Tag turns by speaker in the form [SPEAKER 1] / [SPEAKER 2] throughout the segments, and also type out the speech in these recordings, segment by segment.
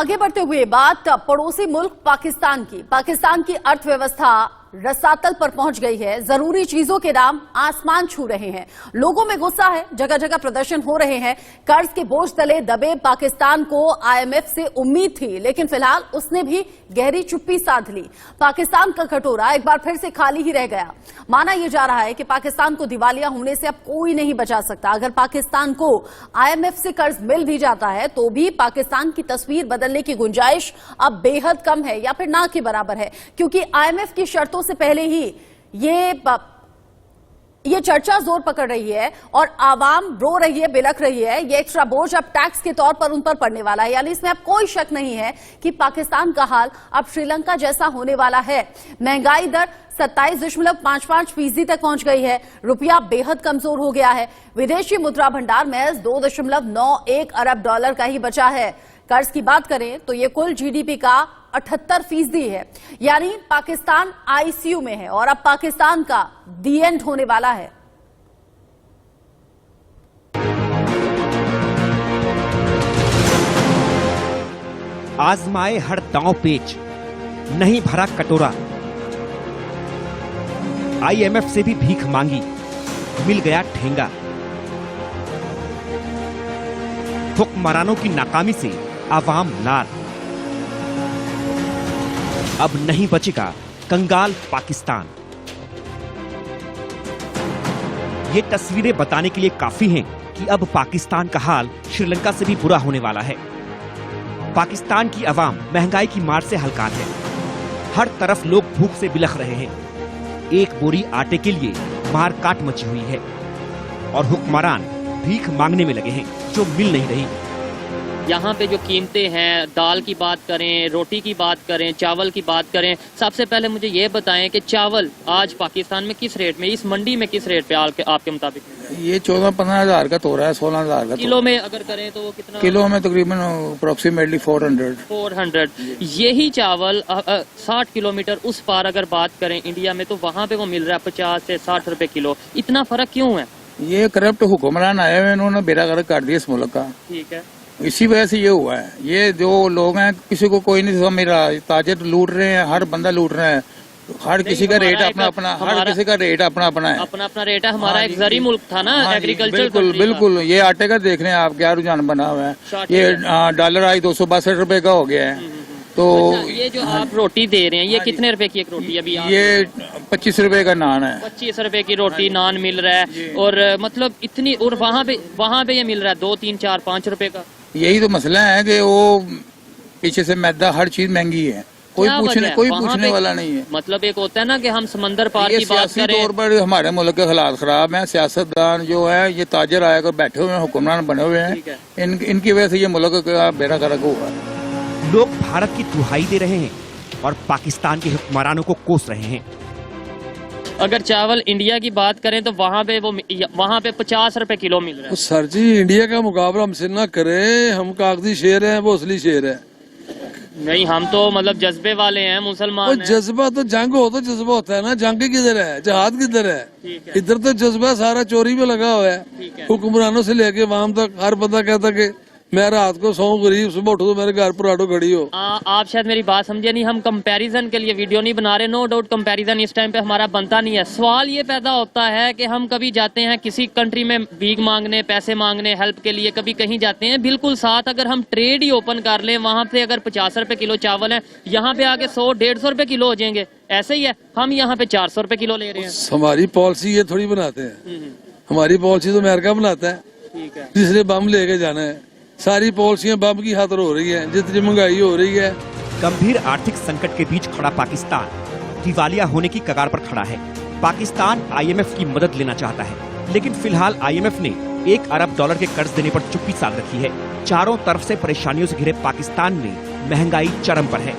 [SPEAKER 1] आगे बढ़ते हुए बात पड़ोसी मुल्क पाकिस्तान की। पाकिस्तान की अर्थव्यवस्था रसातल पर पहुंच गई है। जरूरी चीजों के दाम आसमान छू रहे हैं। लोगों में गुस्सा है, जगह जगह प्रदर्शन हो रहे हैं। कर्ज के बोझ तले दबे पाकिस्तान को आईएमएफ से उम्मीद थी, लेकिन फिलहाल उसने भी गहरी चुप्पी साध ली। पाकिस्तान का कटोरा एक बार फिर से खाली ही रह गया। माना यह जा रहा है कि पाकिस्तान को दिवालिया होने से अब कोई नहीं बचा सकता। अगर पाकिस्तान को आईएमएफ से कर्ज मिल भी जाता है तो भी पाकिस्तान की तस्वीर बदलने की गुंजाइश अब बेहद कम है या फिर ना के बराबर है, क्योंकि आईएमएफ की शर्तों से पहले ही ये चर्चा जोर पकड़ रही है और आवाम रो रही है, बिलख रही है। ये एक्स्ट्रा बोझ अब टैक्स के तौर पर उन पर पड़ने वाला है। यानी इसमें अब कोई शक नहीं है कि पाकिस्तान का हाल अब श्रीलंका जैसा होने वाला है। महंगाई दर 27.55% तक पहुंच गई है। रुपया बेहद कमजोर हो गया है। विदेशी मुद्रा भंडार महज $2.91 अरब का ही बचा है। कर्ज की बात करें तो ये कुल जीडीपी का 78% है। यानी पाकिस्तान आईसीयू में है और अब पाकिस्तान का दी एंड होने वाला है।
[SPEAKER 2] आजमाए हर दांव पेच, नहीं भरा कटोरा। आईएमएफ से भी भीख मांगी, मिल गया ठेंगा। हुक्मरानों की नाकामी से आवाम लाल। अब नहीं बचेगा कंगाल पाकिस्तान। ये तस्वीरें बताने के लिए काफी हैं कि अब पाकिस्तान का हाल श्रीलंका से भी बुरा होने वाला है। पाकिस्तान की आवाम महंगाई की मार से हलकान है। हर तरफ लोग भूख से बिलख रहे हैं। एक बोरी आटे के लिए मार काट मची हुई है और हुक्मरान भीख मांगने में लगे हैं जो मिल नहीं रही।
[SPEAKER 3] यहाँ पे जो कीमतें हैं, दाल की बात करें, रोटी की बात करें, चावल की बात करें, सबसे पहले मुझे ये बताएं कि चावल आज पाकिस्तान में किस रेट में, इस मंडी में किस रेट पे आपके मुताबिक?
[SPEAKER 4] ये 14-15 हजार का तो रहा है, 16 हजार का।
[SPEAKER 3] किलो में अगर करें तो कितना?
[SPEAKER 4] किलो में तकरीबन अप्रोक्सीमेटली 400।
[SPEAKER 3] यही चावल 60 किलोमीटर उस पार अगर बात करें इंडिया में, तो वहाँ पे वो मिल रहा है 50 से 60 रुपए किलो। इतना फर्क क्यों है?
[SPEAKER 4] ये करप्ट हुक्मरान आए हुए, इन्होंने बेड़ा गर्क कर दिया इस मुल्क का।
[SPEAKER 3] ठीक है,
[SPEAKER 4] इसी वजह से ये हुआ है। ये जो लोग हैं, किसी को कोई नहीं समझ रहा। ताजिर लूट रहे हैं, हर बंदा लूट रहा है। हर किसी का रेट अपना अपना, हर किसी का रेट अपना अपना है।
[SPEAKER 3] अपना अपना रेट है। हमारा एक जरी मुल्क था ना, एग्रीकल्चर।
[SPEAKER 4] बिल्कुल बिल्कुल। ये आटे का देख रहे हैं आप, क्या रुझान बना हुआ है। ये डॉलर आज 262 रुपए का हो गया है। तो
[SPEAKER 3] ये जो आप रोटी दे रहे हैं, ये कितने रुपए की एक रोटी अभी?
[SPEAKER 4] ये 25 रुपए का नान है।
[SPEAKER 3] 25 रुपए की रोटी नान मिल रहा है। और मतलब इतनी, और वहाँ पे ये मिल रहा है 2, 3, 4, 5 रुपए का।
[SPEAKER 4] यही तो मसला है कि वो पीछे से मैदा, हर चीज महंगी है। कोई पूछने वाला नहीं है।
[SPEAKER 3] मतलब एक होता है ना कि हम समंदर पार की बात करें।
[SPEAKER 4] तौर पर हमारे मुल्क के हालात खराब हैं। सियासतदान जो है, ये ताजर आकर बैठे हुए हैं, हुक्मरान बने हुए हैं। इनकी वजह से ये मुल्क का बेड़ा गर्क हुआ है।
[SPEAKER 2] लोग भारत की दुहाई दे रहे हैं और पाकिस्तान के हुक्मरानों को कोस रहे हैं।
[SPEAKER 3] अगर चावल इंडिया की बात करें तो वहाँ पे 50 रुपए किलो मिल रहा है।
[SPEAKER 5] सर जी, इंडिया का मुकाबला हमसे ना करें। हम कागजी शेर हैं, वो असली शेर है।
[SPEAKER 3] नहीं, हम तो मतलब जज्बे वाले हैं, मुसलमान हैं।
[SPEAKER 5] जज्बा तो जंग हो तो जज्बा होता है ना। जंग किधर है, जहाद किधर है? इधर तो जज्बा सारा चोरी में लगा हुआ है। हुक्मरानों से लेके वहां तक हर बंदा कहता कि मैं रात को सौ गरीब, सुबह उठो तो मेरे घर पर ऑटो खड़ी हो।
[SPEAKER 3] आप शायद मेरी बात समझे नहीं। हम कंपैरिजन के लिए वीडियो नहीं बना रहे। नो डाउट कंपैरिजन इस टाइम पे हमारा बनता नहीं है। सवाल ये पैदा होता है कि हम कभी जाते हैं किसी कंट्री में भीख मांगने, पैसे मांगने, हेल्प के लिए, कभी कहीं जाते हैं। बिल्कुल साथ अगर हम ट्रेड ही ओपन कर लें, वहाँ पे अगर 50 रुपए किलो चावल है, यहाँ पे आके 100-150 रुपए किलो हो जाएंगे। ऐसे ही है, हम यहाँ पे 400 रुपए किलो ले रहे हैं।
[SPEAKER 5] हमारी पॉलिसी ये थोड़ी बनाते हैं। हमारी पॉलिसी तो अमेरिका बनाता है।
[SPEAKER 3] ठीक है,
[SPEAKER 5] जिसने बम लेके जाना है। सारी पॉलिसियां बम की खातिर हो रही है। जितनी महंगाई हो रही है।
[SPEAKER 2] गंभीर आर्थिक संकट के बीच खड़ा पाकिस्तान दिवालिया होने की कगार पर खड़ा है। पाकिस्तान आईएमएफ की मदद लेना चाहता है, लेकिन फिलहाल आईएमएफ ने $1 अरब के कर्ज देने पर चुप्पी साध रखी है। चारों तरफ से परेशानियों से घिरे पाकिस्तान में महंगाई चरम पर है,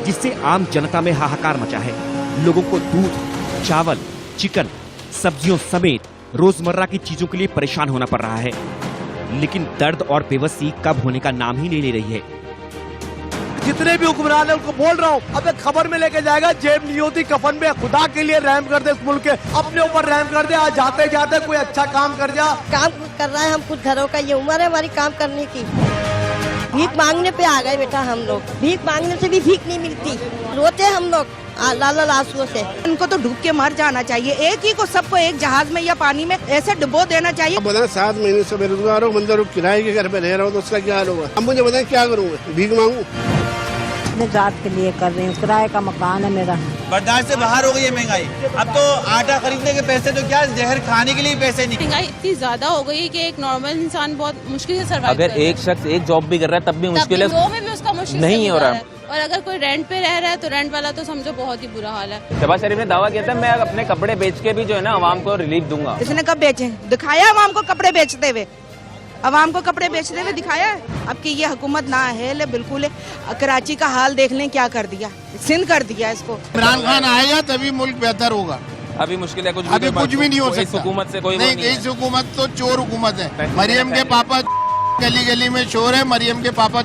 [SPEAKER 2] जिससे आम जनता में हाहाकार मचा है। लोगों को दूध, चावल, चिकन, सब्जियों समेत रोजमर्रा की चीजों के लिए परेशान होना पड़ रहा है। लेकिन दर्द और बेबसी कब होने का नाम ही नहीं ले रही है।
[SPEAKER 6] जितने भी हुक्मरान है उनको बोल रहा हूँ, अब एक खबर में लेके जाएगा, जेब नहीं होती कफन में। खुदा के लिए रहम कर दे, इस मुल्क के अपने ऊपर रहम कर दे। आज जाते जाते कोई अच्छा काम कर जा।
[SPEAKER 7] काम कर रहा है, हम कुछ घरों का, ये उम्र है हमारी काम करने की। भीख मांगने पे आ गए बेटा हम लोग। भीख मांगने से भी भीख नहीं मिलती, रोते हम लोग लाल लाल आंसुओं से।
[SPEAKER 8] इनको तो डूब के मर जाना चाहिए, एक ही को सबको एक जहाज में या पानी में ऐसे डुबो देना चाहिए।
[SPEAKER 9] अब बताएं 7 महीने से बेरोजगार हो, बंदा किराए के घर पे रह रहा हो तो उसका क्या हाल होगा। अब मुझे बताएं क्या करूँ, भीख मांगू?
[SPEAKER 7] मैं जात के लिए कर रही हूँ, किराए का मकान है मेरा।
[SPEAKER 10] बर्दाश्त से बाहर हो गई है महंगाई। अब तो आटा खरीदने के पैसे तो क्या, जहर खाने के लिए पैसे नहीं।
[SPEAKER 11] महंगाई इतनी ज्यादा हो गई है कि एक नॉर्मल इंसान बहुत मुश्किल से सर्वाइव
[SPEAKER 12] अगर एक शख्स एक जॉब भी कर रहा है तब भी मुश्किल है,
[SPEAKER 11] दो में भी उसका मुश्किल
[SPEAKER 12] नहीं हो रहा।
[SPEAKER 11] और अगर कोई रेंट पे रह रहा है तो रेंट वाला तो समझो बहुत ही बुरा हाल है।
[SPEAKER 12] शहबाज शरीफ ने दावा किया था मैं अपने कपड़े बेच के भी जो है ना आवाम को रिलीफ दूंगा।
[SPEAKER 8] इसने कब बेचे, दिखाया आवाम को कपड़े बेचते हुए, आवाम को कपड़े बेचते हुए दिखाया है। अब की ये हुकूमत ना है बिल्कुल। कराची का हाल देख लें क्या कर दिया, सिंध कर दिया इसको।
[SPEAKER 9] इमरान खान आएगा तभी मुल्क बेहतर होगा।
[SPEAKER 12] अभी मुश्किल है,
[SPEAKER 9] अभी कुछ भी नहीं हो सकता।
[SPEAKER 12] इस हुकूमत से कोई
[SPEAKER 9] नहीं, इस हुकूमत तो चोर हुकूमत है। मरियम के पापा गली गली में शोर है, मरियम के पापा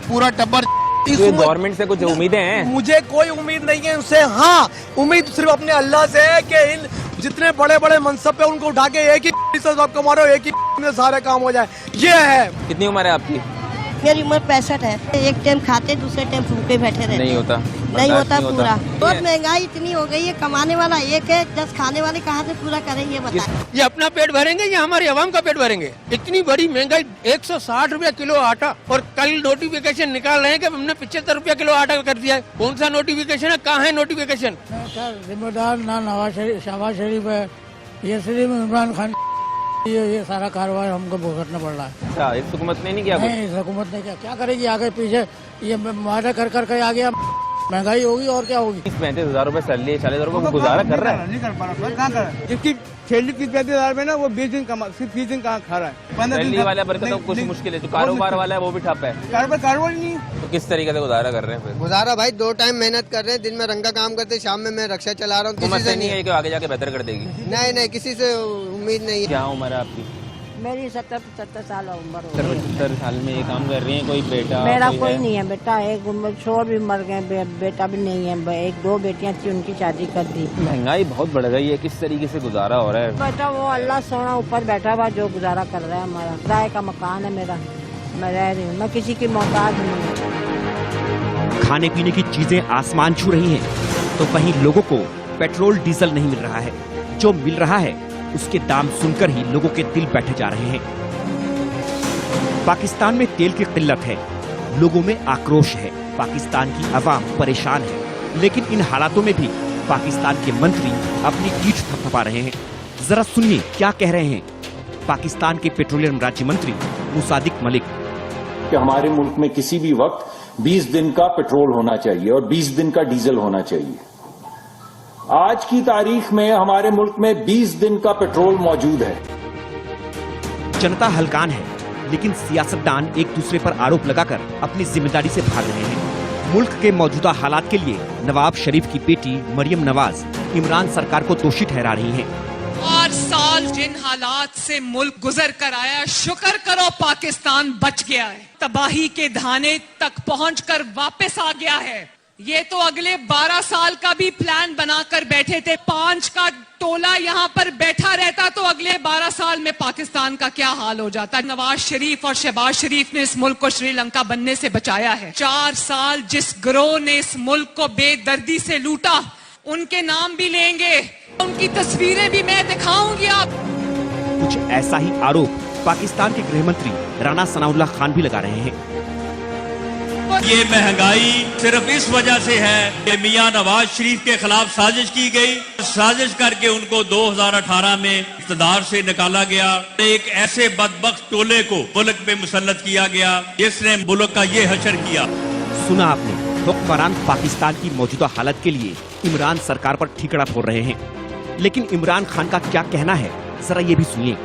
[SPEAKER 9] पूरा टब्बर।
[SPEAKER 12] गवर्नमेंट से कुछ उम्मीदें हैं?
[SPEAKER 6] मुझे कोई उम्मीद नहीं है उससे। हाँ, उम्मीद सिर्फ अपने अल्लाह से है कि इन जितने बड़े बड़े मनसब पे उनको उठा के एक ही से सबको मारो, एक ही में सारे काम हो जाए, ये है।
[SPEAKER 12] कितनी उम्र है आपकी?
[SPEAKER 7] मेरी उम्र 65 है। एक टाइम खाते दूसरे टाइम भूखे बैठे रहते।
[SPEAKER 12] नहीं होता,
[SPEAKER 7] नहीं होता पूरा। बहुत महंगाई इतनी हो गई है, कमाने वाला एक है, 10 खाने वाले कहाँ से पूरा करेंगे बताएं।
[SPEAKER 6] ये अपना पेट भरेंगे या हमारी आवाम का पेट भरेंगे? इतनी बड़ी महंगाई, 160 रुपया किलो आटा, और कल नोटिफिकेशन निकाल रहे हैं कि हमने 75 रुपया किलो आटा कर दिया है। कौन सा नोटिफिकेशन है, कहाँ है नोटिफिकेशन?
[SPEAKER 13] जिम्मेदार ना शहबाज शरीफ है, ये सिर्फ इमरान खान। ये सारा कारोबार हमको भुगतना पड़ रहा है।
[SPEAKER 12] अच्छा, इस हुकूमत ने नहीं किया?
[SPEAKER 13] नहीं, इस हुकूमत ने क्या करेगी आगे पीछे, ये वादा कर कर आ गया। महंगाई होगी और क्या होगी।
[SPEAKER 12] 35,000 रुपए सैलरी है, 40,000 रुपए गुजारा कर रहा है।
[SPEAKER 6] नहीं कर पा रहा, कहाँ कर रहा है? जिसकी सैलरी 35,000 में ना, वो 20 दिन कमा, सिर्फ 20 दिन कहाँ खा रहा है।
[SPEAKER 12] सैलरी वाला बरकत तो कुछ मुश्किल है, जो कारोबार वाला है वो भी ठप है।
[SPEAKER 6] कारोबार ही नहीं।
[SPEAKER 12] तो किस तरीके से गुजारा कर रहे हैं फिर?
[SPEAKER 10] गुजारा भाई 2 टाइम मेहनत कर रहे हैं, दिन में रंगा काम करते, शाम में मैं रक्षा चला रहा हूँ।
[SPEAKER 12] हुकूमत से नहीं है कि आगे जाके बेहतर कर देगी?
[SPEAKER 10] नहीं, किसी से उम्मीद नहीं है।
[SPEAKER 12] क्या उम्र है आपकी?
[SPEAKER 7] मेरी 70-75 साल उम्र हो गई।
[SPEAKER 12] 75 साल में ये काम कर रही है? कोई बेटा?
[SPEAKER 7] मेरा कोई नहीं है बेटा, एक छोर भी मर गए, बेटा भी नहीं है। 1-2 बेटियां थी, उनकी शादी कर दी।
[SPEAKER 12] महंगाई बहुत बढ़ गई है, किस तरीके से गुजारा हो रहा है?
[SPEAKER 7] बेटा वो अल्लाह सोना ऊपर बैठा हुआ जो गुजारा कर रहा है। हमारा किराए का मकान है मेरा, मैं रह रही हूँ, मैं किसी की मोहताज नहीं।
[SPEAKER 2] खाने पीने की चीजें आसमान छू रही हैं, तो वहीं लोगों को पेट्रोल डीजल नहीं मिल रहा है। जो मिल रहा है उसके दाम सुनकर ही लोगों के दिल बैठे जा रहे हैं। पाकिस्तान में तेल की किल्लत है, लोगों में आक्रोश है, पाकिस्तान की आवाम परेशान है, लेकिन इन हालातों में भी पाकिस्तान के मंत्री अपनी पीठ थपथपा रहे हैं। जरा सुनिए क्या कह रहे हैं पाकिस्तान के पेट्रोलियम राज्य मंत्री मुसादिक मलिक।
[SPEAKER 14] कि हमारे मुल्क में किसी भी वक्त 20 दिन का पेट्रोल होना चाहिए और 20 दिन का डीजल होना चाहिए। आज की तारीख में हमारे मुल्क में 20 दिन का पेट्रोल मौजूद है।
[SPEAKER 2] जनता हलकान है, लेकिन सियासतदान एक दूसरे पर आरोप लगाकर अपनी जिम्मेदारी से भाग रहे हैं। मुल्क के मौजूदा हालात के लिए नवाब शरीफ की बेटी मरियम नवाज इमरान सरकार को दोषी ठहरा रही हैं।
[SPEAKER 15] 4 साल जिन हालात से मुल्क गुजर कर आया, शुक्र करो पाकिस्तान बच गया है। तबाही के धाने तक पहुंचकर वापस आ गया है। ये तो अगले 12 साल का भी प्लान बनाकर बैठे थे। 5 का टोला यहाँ पर बैठा रहता तो अगले 12 साल में पाकिस्तान का क्या हाल हो जाता। नवाज शरीफ और शहबाज शरीफ ने इस मुल्क को श्रीलंका बनने से बचाया है। 4 साल जिस गिरोह ने इस मुल्क को बेदर्दी से लूटा, उनके नाम भी लेंगे, उनकी तस्वीरें भी मैं दिखाऊंगी आप।
[SPEAKER 2] कुछ ऐसा ही आरोप पाकिस्तान के गृह मंत्री राणा सनाउल्लाह खान भी लगा रहे हैं।
[SPEAKER 16] ये महंगाई सिर्फ इस वजह से है कि मियां नवाज शरीफ के खिलाफ साजिश की गई। साजिश करके उनको 2018 में इक़्तिदार से निकाला गया। एक ऐसे बदबख्त टोले को मुल्क पे मुसल्लत किया गया जिसने मुल्क का ये हशर किया।
[SPEAKER 2] सुना आपने, हुक्मरान पाकिस्तान की मौजूदा हालत के लिए इमरान सरकार पर ठीकरा फोड़ रहे हैं, लेकिन इमरान खान का क्या कहना है जरा ये भी सुनिए।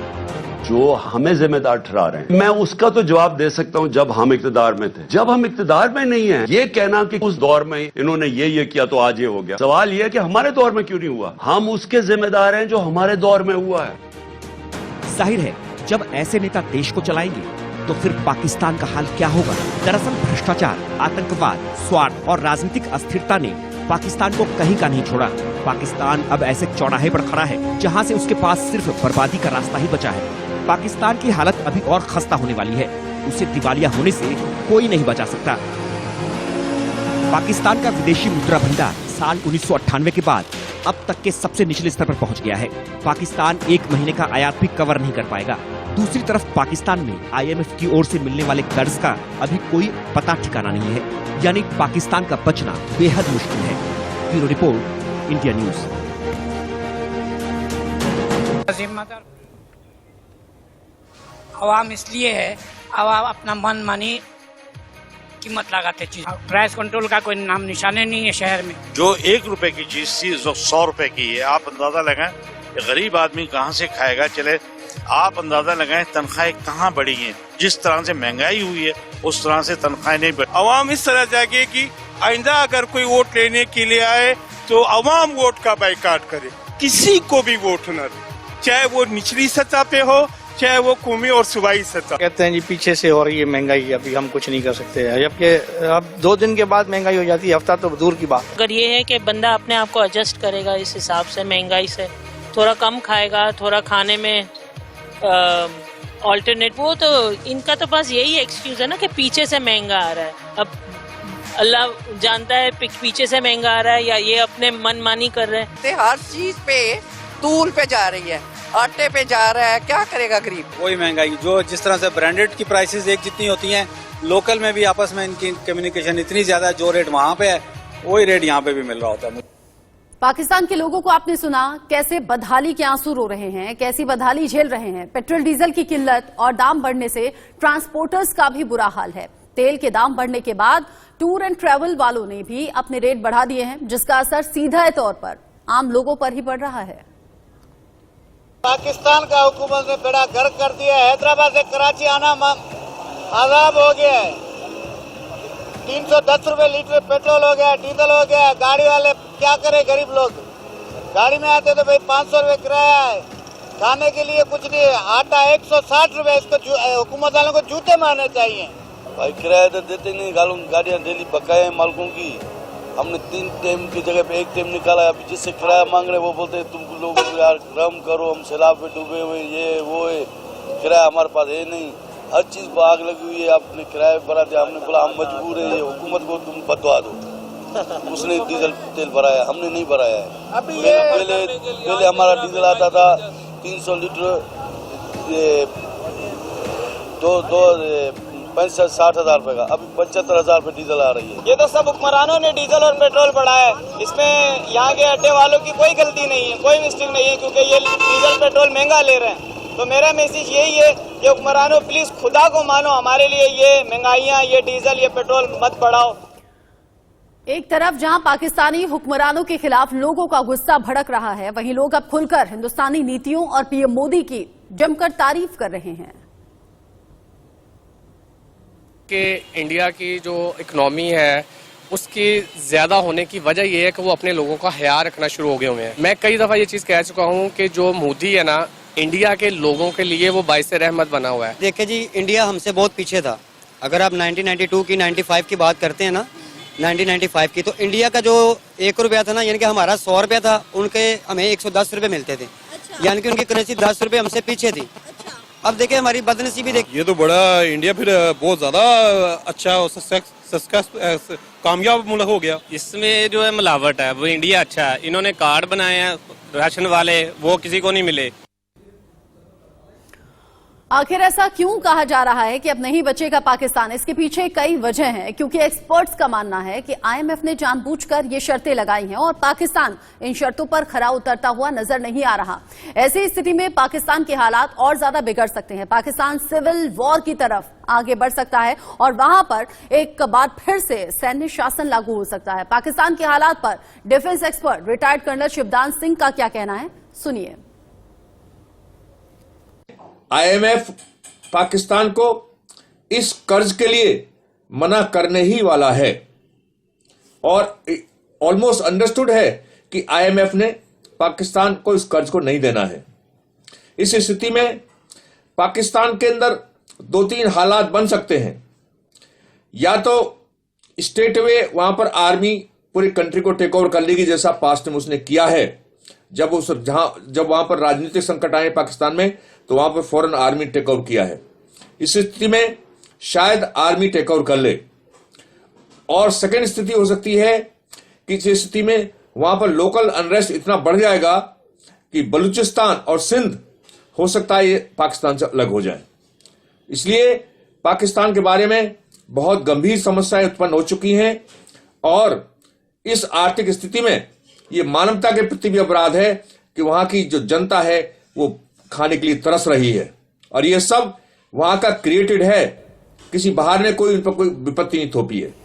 [SPEAKER 17] जो हमें जिम्मेदार ठहरा रहे हैं, मैं उसका तो जवाब दे सकता हूं जब हम इक़्तिदार में थे। जब हम इक़्तिदार में नहीं है, ये कहना कि उस दौर में इन्होंने ये किया तो आज ये हो गया। सवाल ये है कि हमारे दौर में क्यों नहीं हुआ। हम उसके जिम्मेदार हैं जो हमारे दौर में हुआ है।
[SPEAKER 2] जाहिर है जब ऐसे नेता देश को चलाएंगे तो फिर पाकिस्तान का हाल क्या होगा। दरअसल भ्रष्टाचार, आतंकवाद, स्वार्थ और राजनीतिक अस्थिरता ने पाकिस्तान को कहीं का नहीं छोड़ा। पाकिस्तान अब ऐसे चौराहे पर खड़ा है जहां से उसके पास सिर्फ बर्बादी का रास्ता ही बचा है। पाकिस्तान की हालत अभी और खस्ता होने वाली है। उसे दिवालिया होने से कोई नहीं बचा सकता। पाकिस्तान का विदेशी मुद्रा भंडार साल 1998 के बाद अब तक के सबसे निचले स्तर पर पहुंच गया है। पाकिस्तान एक महीने का आयात भी कवर नहीं कर पाएगा। दूसरी तरफ पाकिस्तान में IMF की ओर से मिलने वाले कर्ज का अभी कोई पता ठिकाना नहीं है, यानी पाकिस्तान का बचना बेहद मुश्किल है। Bureau report, India news.
[SPEAKER 13] अवाम इसलिए है, अवाम अपना मन मानी कीमत लगाते चीज, प्राइस कंट्रोल का कोई नाम निशाने नहीं है शहर में।
[SPEAKER 18] जो 1 रुपए की चीज थी जो 100 रुपए की है, आप अंदाजा लगाएं गरीब आदमी कहाँ से खाएगा। चले आप अंदाजा लगाएं तनख्वाहें कहाँ बढ़ी हैं। जिस तरह से महंगाई हुई है उस तरह से तनख्वाहें नहीं बढ़ी।
[SPEAKER 6] अवाम इस तरह जागे कि आइंदा अगर कोई वोट लेने के लिए आए तो अवाम वोट का बाइकाट करे, किसी को भी वोट न दे, चाहे वो निचली सतह पे हो चाहे वो कौमी और सूबाई सतह।
[SPEAKER 13] कहते हैं जी पीछे से हो रही है महंगाई, अभी हम कुछ नहीं कर सकते हैं, जबकि अब 2 दिन के बाद महंगाई हो जाती है, हफ्ता तो दूर की बात।
[SPEAKER 11] अगर ये है कि बंदा अपने आप को एडजस्ट करेगा इस हिसाब से, महंगाई से थोड़ा कम खाएगा, थोड़ा खाने में ऑल्टरनेट, वो तो इनका तो बस यही एक्सक्यूज है ना कि पीछे से महंगा आ रहा है। अब अल्लाह जानता है पीछे से महंगा आ रहा है या ये अपने मनमानी कर रहे हैं।
[SPEAKER 8] हर चीज पे तूल पे जा रही है, आटे पे जा रहा है, क्या करेगा गरीब।
[SPEAKER 10] कोई महंगाई जो जिस तरह से ब्रांडेड की प्राइसेस एक जितनी होती हैं, लोकल में भी आपस में इनकी कम्युनिकेशन इतनी ज्यादा है, जो रेट वहाँ पे है वही रेट यहाँ पे भी मिल रहा होता है।
[SPEAKER 1] पाकिस्तान के लोगों को आपने सुना कैसे बदहाली के आंसू रो रहे हैं, कैसी बदहाली झेल रहे हैं। पेट्रोल डीजल की किल्लत और दाम बढ़ने से ट्रांसपोर्टर्स का भी बुरा हाल है। तेल के दाम बढ़ने के बाद टूर एंड ट्रैवल वालों ने भी अपने रेट बढ़ा दिए हैं, जिसका असर सीधा तौर पर आम लोगों पर ही पड़ रहा है।
[SPEAKER 19] पाकिस्तान का हुकूमत ने बेड़ा गर्क कर दिया है। हैदराबाद से कराची आना आजाब हो गया है। 310 रुपए लीटर पेट्रोल हो गया, डीजल हो गया। गाड़ी वाले क्या करे, गरीब लोग गाड़ी में आते तो भाई 500 रुपए किराया है, खाने के लिए कुछ नहीं है। आटा 160 रुपए, इसको हुकूमत वालों को जूते मारने चाहिए।
[SPEAKER 20] भाई किराया तो देते नहीं, गाड़ियाँ डेली बकाए हैं मालकों की। हमने 3 टाइम की जगह पे 1 टाइम निकाला। अभी जिससे किराया मांग रहे वो बोलते हैं तुम लोग यार रम करो, हम सैलाब में डूबे हुए, ये वो है, किराया हमारे पास है नहीं। हर चीज पर आग लगी हुई है, आपने किराया भरा दिया। हमने बोला हम मजबूर है, ये हुकूमत को तुम बदवा दो। उसने डीजल तेल भराया, हमने नहीं भराया है। पहले हमारा डीजल आता था 300 लीटर 65-60 हजार रुपए का, अभी 75,000 रुपए डीजल आ रही है।
[SPEAKER 19] ये तो सब हुक्मरानों ने डीजल और पेट्रोल बढ़ाया है। इसमें यहाँ के अड्डे वालों की कोई गलती नहीं है, कोई मिस्टेक नहीं है, क्योंकि ये डीजल पेट्रोल महंगा ले रहे हैं। तो मेरा मैसेज यही है कि हुक्मरानों प्लीज खुदा को मानो, हमारे लिए ये महंगाइयाँ, ये डीजल, ये पेट्रोल मत बढ़ाओ।
[SPEAKER 1] एक तरफ जहां पाकिस्तानी हुक्मरानों के खिलाफ लोगों का गुस्सा भड़क रहा है, वहीं लोग अब खुलकर हिंदुस्तानी नीतियों और पीएम मोदी की जमकर तारीफ कर रहे हैं।
[SPEAKER 21] कि इंडिया की जो इकोनॉमी है उसकी ज्यादा होने की वजह यह है कि वो अपने लोगों का ख्याल रखना शुरू हो गए हुए हैं। मैं कई दफा ये चीज कह चुका हूँ कि जो मोदी है ना, इंडिया के लोगों के लिए वो बाइस रहमत बना हुआ है।
[SPEAKER 22] देखिए जी, इंडिया हमसे बहुत पीछे था। अगर आप 1992 की 95 की बात करते हैं ना, 1995 की, तो इंडिया का जो 1 रुपया था ना, यानी कि हमारा 100 रुपया था, उनके हमें 110 रुपए मिलते थे। यानी कि उनकी करेंसी 10 रुपए हमसे पीछे थी। अब देखिए हमारी बदनसीबी देखिए।
[SPEAKER 23] ये तो बड़ा इंडिया फिर बहुत ज्यादा अच्छा और कामयाब मुल्क हो गया।
[SPEAKER 21] इसमें जो है मिलावट है, वो इंडिया अच्छा है। इन्होंने कार्ड बनाए हैं राशन वाले, वो किसी को नहीं मिले।
[SPEAKER 1] आखिर ऐसा क्यों कहा जा रहा है कि अब नहीं बचेगा पाकिस्तान? इसके पीछे कई वजह हैं, क्योंकि एक्सपर्ट्स का मानना है कि IMF ने जानबूझकर ये शर्तें लगाई हैं और पाकिस्तान इन शर्तों पर खरा उतरता हुआ नजर नहीं आ रहा। ऐसी स्थिति में पाकिस्तान के हालात और ज्यादा बिगड़ सकते हैं। पाकिस्तान सिविल वॉर की तरफ आगे बढ़ सकता है और वहां पर एक बार फिर से सैन्य शासन लागू हो सकता है। पाकिस्तान के हालात पर defence expert retired colonel Shivdan Singh का क्या कहना है, सुनिए।
[SPEAKER 24] IMF पाकिस्तान को इस कर्ज के लिए मना करने ही वाला है और ऑलमोस्ट अंडरस्टूड है कि IMF ने पाकिस्तान को इस कर्ज को नहीं देना है। इस स्थिति में पाकिस्तान के अंदर 2-3 हालात बन सकते हैं। या तो स्टेट वे वहां पर आर्मी पूरी कंट्री को टेक ओवर कर लेगी, जैसा पास्ट में उसने किया है। जब वहां पर राजनीतिक संकट आए पाकिस्तान में, तो वहां पर फौरन आर्मी टेक ओवर किया है। इस स्थिति में शायद आर्मी टेक ओवर कर ले। और सेकेंड स्थिति हो सकती है कि इस स्थिति में वहां पर लोकल अनरेस्ट इतना बढ़ जाएगा कि बलूचिस्तान और सिंध हो सकता है ये पाकिस्तान से अलग हो जाए। इसलिए पाकिस्तान के बारे में बहुत गंभीर समस्याएं उत्पन्न हो चुकी हैं और इस आर्थिक स्थिति में ये मानवता के प्रति भी अपराध है कि वहां की जो जनता है वो खाने के लिए तरस रही है और ये सब वहां का क्रिएटेड है, किसी बाहर ने कोई विपत्ति नहीं थोपी है।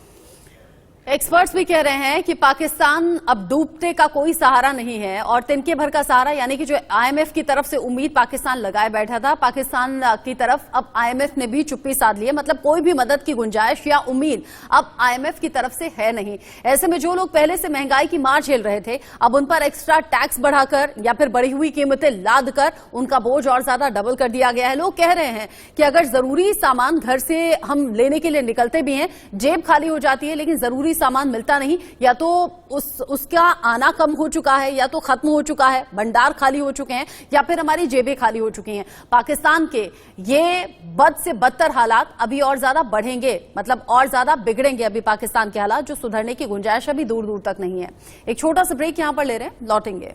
[SPEAKER 1] एक्सपर्ट्स भी कह रहे हैं कि पाकिस्तान अब डूबते का कोई सहारा नहीं है और तिनके भर का सहारा, यानी कि जो आईएमएफ की तरफ से उम्मीद पाकिस्तान लगाए बैठा था, पाकिस्तान की तरफ अब आईएमएफ ने भी चुप्पी साध ली है। मतलब कोई भी मदद की गुंजाइश या उम्मीद अब आईएमएफ की तरफ से है नहीं। ऐसे में जो लोग पहले से महंगाई की मार झेल रहे थे, अब उन पर एक्स्ट्रा टैक्स बढ़ाकर या फिर बढ़ी हुई कीमतें लाद कर उनका बोझ और ज्यादा डबल कर दिया गया है। लोग कह रहे हैं कि अगर जरूरी सामान घर से हम लेने के लिए निकलते भी हैं, जेब खाली हो जाती है, लेकिन जरूरी सामान मिलता नहीं, या तो उसका आना कम हो चुका है, या तो खत्म हो चुका है, भंडार खाली हो चुके हैं, या फिर हमारी जेबें खाली हो चुकी हैं। पाकिस्तान के ये बद से बदतर हालात अभी और ज्यादा बढ़ेंगे, मतलब और ज्यादा बिगड़ेंगे अभी पाकिस्तान के हालात, जो सुधरने की गुंजाइश अभी दूर दूर तक नहीं है। एक छोटा सा ब्रेक यहां पर ले रहे हैं, लौटेंगे।